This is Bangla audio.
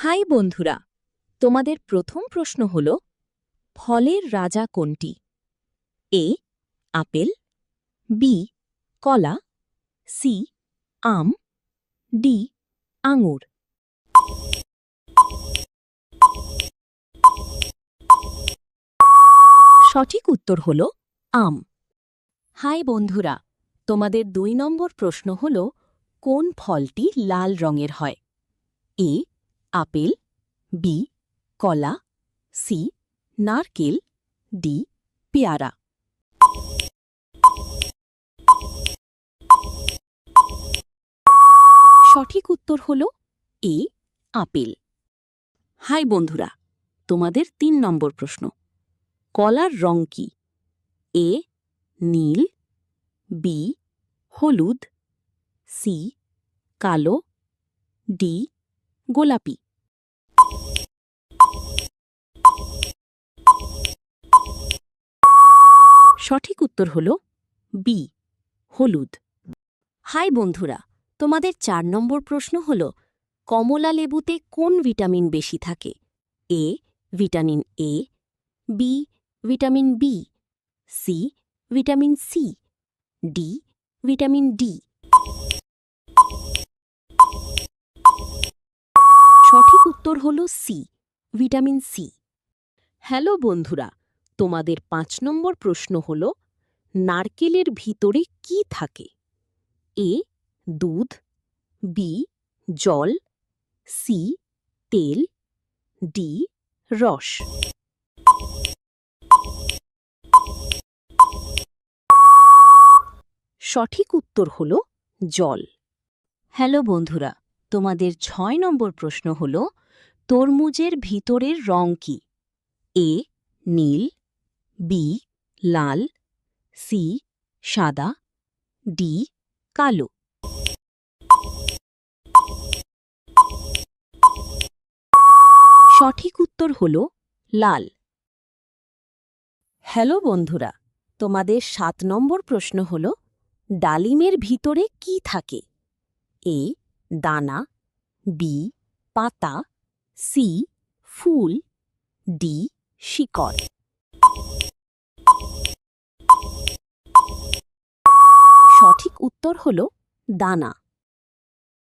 হাই বন্ধুরা, তোমাদের প্রথম প্রশ্ন হল ফলের রাজা কোনটি? এ আপেল, বি কলা, সি আম, ডি আঙুর। সঠিক উত্তর হল আম। হাই বন্ধুরা, তোমাদের 2 নম্বর প্রশ্ন হল কোন ফলটি লাল রঙের হয়? এ আপেল, বি কলা, সি নারকেল, ডি পেয়ারা। সঠিক উত্তর হল এ আপেল। হাই বন্ধুরা, তোমাদের 3 নম্বর প্রশ্ন, কলার রং কি? এ নীল, বি হলুদ, সি কালো, ডি গোলাপি। সঠিক উত্তর হল বি হলুদ। হাই বন্ধুরা, তোমাদের 4 নম্বর প্রশ্ন হল কমলা লেবুতে কোন ভিটামিন বেশি থাকে? A vitamin A, B vitamin B, C vitamin C, D vitamin D. সঠিক উত্তর হল সি ভিটামিন সি। হ্যালো বন্ধুরা, তোমাদের 5 নম্বর প্রশ্ন হল নারকেলের ভিতরে কি থাকে? এ দুধ, বি জল, সি তেল, ডি রস। সঠিক উত্তর হল জল। হ্যালো বন্ধুরা, তোমাদের 6 নম্বর প্রশ্ন হল তরমুজের ভিতরের রং কি? এ নীল, বি লাল, সি সাদা, ডি কালো। সঠিক উত্তর হল লাল। হ্যালো বন্ধুরা, তোমাদের 7 নম্বর প্রশ্ন হল ডালিমের ভিতরে কি থাকে? এ দানা, বি পাতা, সি ফুল, ডি শিকড়। সঠিক উত্তর হল দানা।